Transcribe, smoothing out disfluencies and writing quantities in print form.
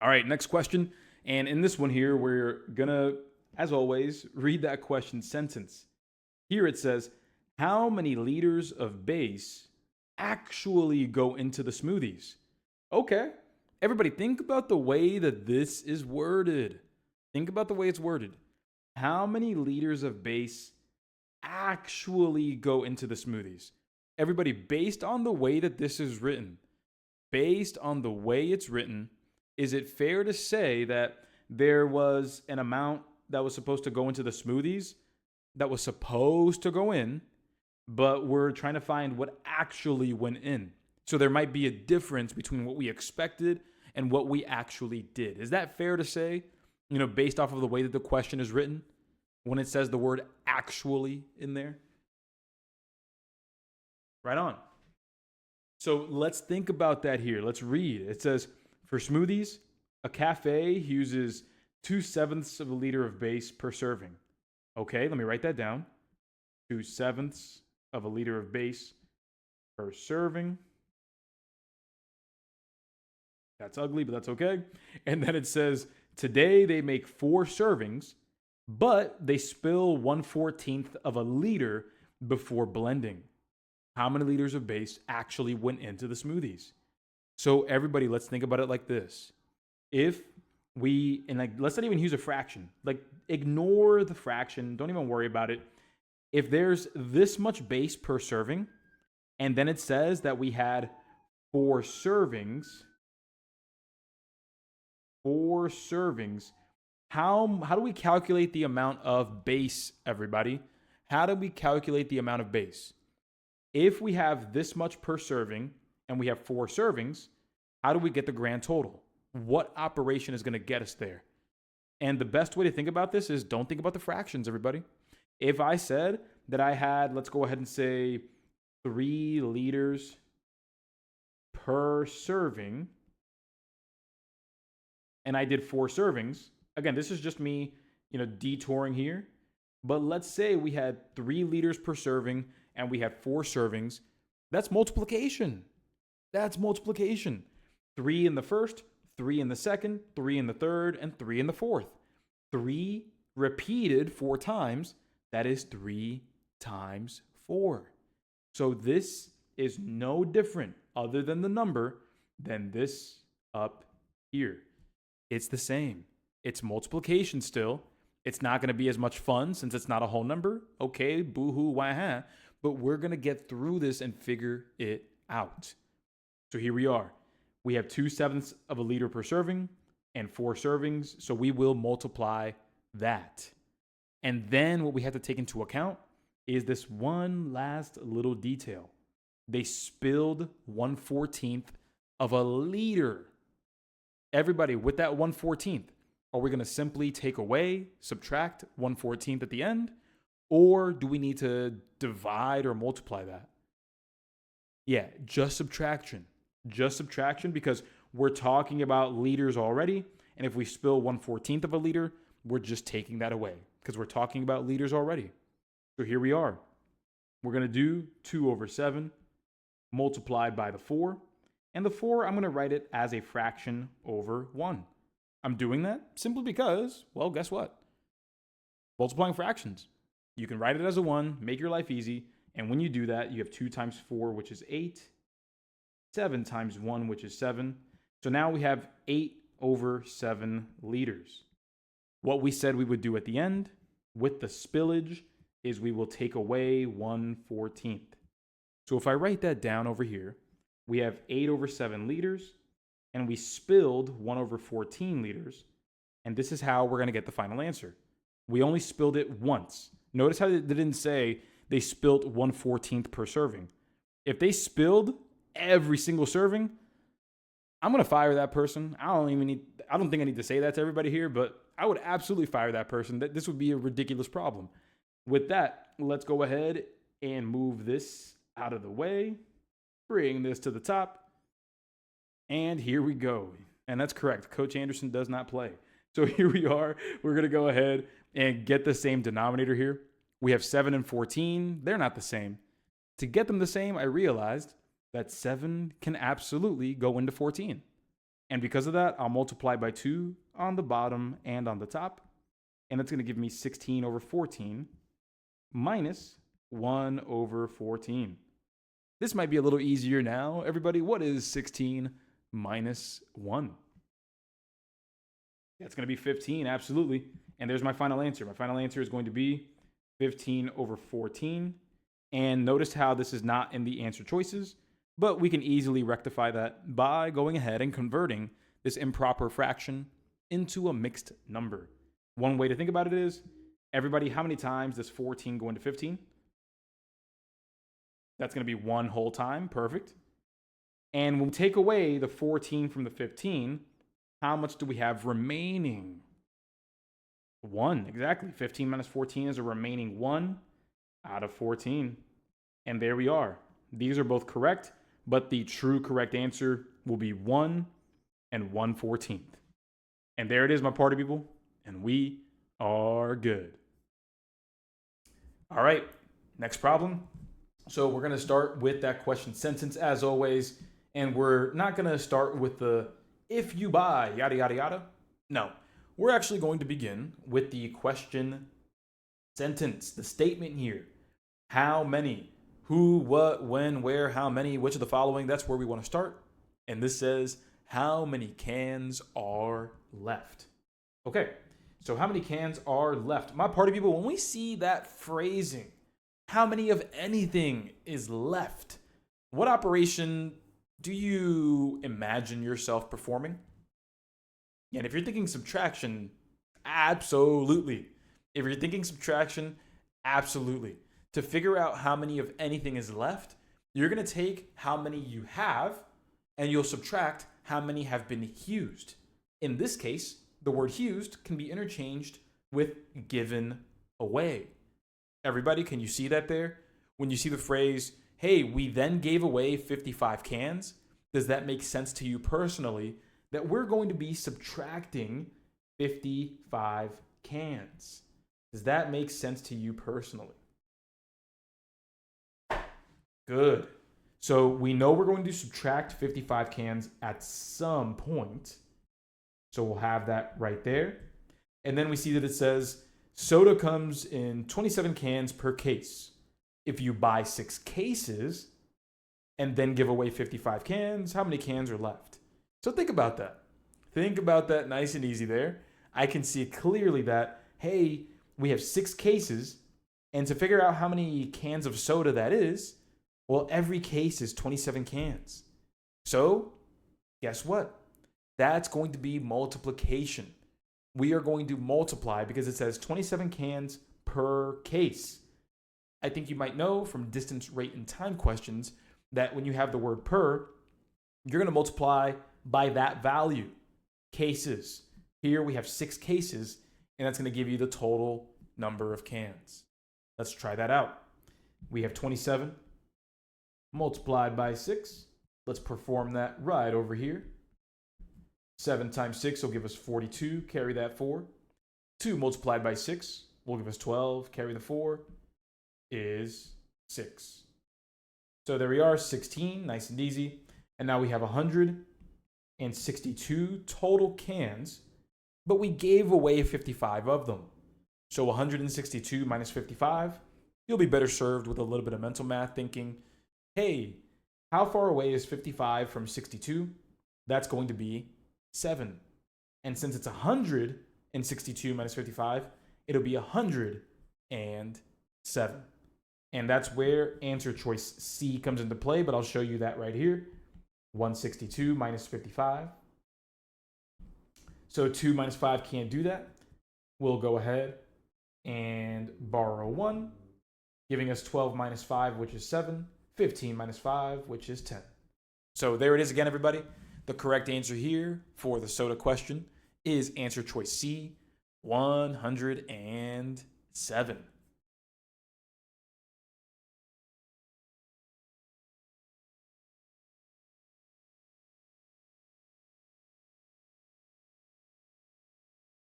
All right, next question. And in this one here, we're going to, as always, read that question sentence. Here it says, how many liters of base actually go into the smoothies? Okay, everybody think about the way that this is worded. Think about the way it's worded. How many liters of base actually go into the smoothies? Everybody, based on the way that this is written, based on the way it's written, is it fair to say that there was an amount that was supposed to go into the smoothies that was supposed to go in, but we're trying to find what actually went in? So there might be a difference between what we expected and what we actually did. Is that fair to say, based off of the way that the question is written, when it says the word actually in there? Right on. So let's think about that here. Let's read. It says, for smoothies, a cafe uses 2/7 of a liter of base per serving. Okay, let me write that down. 2/7 of a liter of base per serving. That's ugly, but that's okay. And then it says, today they make 4 servings, but they spill 1/14 of a liter before blending. How many liters of base actually went into the smoothies? So everybody, let's think about it like this. If we, and like, let's not even use a fraction. Like, ignore the fraction. Don't even worry about it. If there's this much base per serving, and then it says that we had 4 servings, how do we calculate the amount of base, everybody? How do we calculate the amount of base? If we have this much per serving and we have 4 servings, how do we get the grand total? What operation is going to get us there? And the best way to think about this is don't think about the fractions, everybody. If I said that I had, let's go ahead and say 3 liters per serving, and I did 4 servings, again, this is just me, detouring here. But let's say we had 3 liters per serving and we had 4 servings. That's multiplication. That's multiplication. 3 in the first, 3 in the second, 3 in the third, and 3 in the fourth. 3 repeated 4 times. That is 3 times 4. So this is no different other than the number than this up here. It's the same. It's multiplication still. It's not going to be as much fun since it's not a whole number. Okay, boo-hoo, wah-ha. But we're going to get through this and figure it out. So here we are. We have 2/7 of a liter per serving and 4 servings. So we will multiply that. And then what we have to take into account is this one last little detail. They spilled 1/14 of a liter. Everybody, with that 1/14, are we going to simply take away, subtract 1/14 at the end? Or do we need to divide or multiply that? Yeah, just subtraction. Just subtraction, because we're talking about liters already. And if we spill 1/14 of a liter, we're just taking that away because we're talking about liters already. So here we are. We're going to do 2/7 multiplied by the 4. And the 4, I'm going to write it as a fraction over 1. I'm doing that simply because, well, guess what? Multiplying fractions. You can write it as a 1, make your life easy. And when you do that, you have 2 times 4, which is 8. 7 times 1, which is 7. So now we have 8/7 liters. What we said we would do at the end with the spillage is we will take away 1/14. So if I write that down over here, we have 8/7 liters, and we spilled 1/14 liters, and this is how we're going to get the final answer. We only spilled it once. Notice how they didn't say they spilled 1/14 per serving. If they spilled every single serving, I'm going to fire that person. I don't think I need to say that to everybody here, but I would absolutely fire that person. This would be a ridiculous problem. With that, let's go ahead and move this out of the way. Bring this to the top. And here we go. And that's correct. Coach Anderson does not play. So here we are. We're going to go ahead and get the same denominator here. We have 7 and 14. They're not the same. To get them the same, I realized that 7 can absolutely go into 14. And because of that, I'll multiply by 2 on the bottom and on the top. And that's going to give me 16 over 14 minus 1 over 14. This might be a little easier now. Everybody, what is 16 minus 1? That's going to be 15, absolutely. And there's my final answer. My final answer is going to be 15 over 14. And notice how this is not in the answer choices, but we can easily rectify that by going ahead and converting this improper fraction into a mixed number. One way to think about it is, everybody, how many times does 14 go into 15? That's going to be 1 whole time. Perfect. And when we take away the 14 from the 15, how much do we have remaining? 1, exactly. 15 minus 14 is a remaining 1 out of 14. And there we are. These are both correct, but the true correct answer will be 1 and 1/14. And there it is, my party people. And we are good. All right, next problem. So we're going to start with that question sentence as always. And we're not going to start with the if you buy, yada, yada, yada. No, we're actually going to begin with the question sentence, the statement here. How many? Who, what, when, where, how many, which of the following? That's where we want to start. And this says, how many cans are left? Okay, so how many cans are left? My party people, when we see that phrasing, how many of anything is left? What operation do you imagine yourself performing? And if you're thinking subtraction, absolutely. If you're thinking subtraction, absolutely. To figure out how many of anything is left, you're going to take how many you have and you'll subtract how many have been used. In this case, the word used can be interchanged with given away. Everybody, can you see that there? When you see the phrase, hey, we then gave away 55 cans, does that make sense to you personally that we're going to be subtracting 55 cans? Does that make sense to you personally? Good. So we know we're going to subtract 55 cans at some point. So we'll have that right there. And then we see that it says soda comes in 27 cans per case. If you buy 6 cases and then give away 55 cans, how many cans are left? So think about that. Think about that nice and easy there. I can see clearly that, hey, we have 6 cases. And to figure out how many cans of soda that is, well, every case is 27 cans. So guess what? That's going to be multiplication. We are going to multiply because it says 27 cans per case. I think you might know from distance, rate, and time questions that when you have the word per, you're going to multiply by that value. Cases. Here we have 6 cases, and that's going to give you the total number of cans. Let's try that out. We have 27 multiplied by 6. Let's perform that right over here. 7 times 6 will give us 42. Carry that 4. 2 multiplied by 6 will give us 12. Carry the 4 is 6. So there we are, 16. Nice and easy. And now we have 162 total cans, but we gave away 55 of them. So 162 minus 55, you'll be better served with a little bit of mental math thinking, hey, how far away is 55 from 62? That's going to be 7. And since it's 162 minus 55, it'll be 107. And that's where answer choice C comes into play, but I'll show you that right here. 162 minus 55. So 2 minus 5 can't do that. We'll go ahead and borrow 1, giving us 12 minus 5, which is 7. 15 minus 5, which is 10. So there it is again, everybody. The correct answer here for the soda question is answer choice C, 107.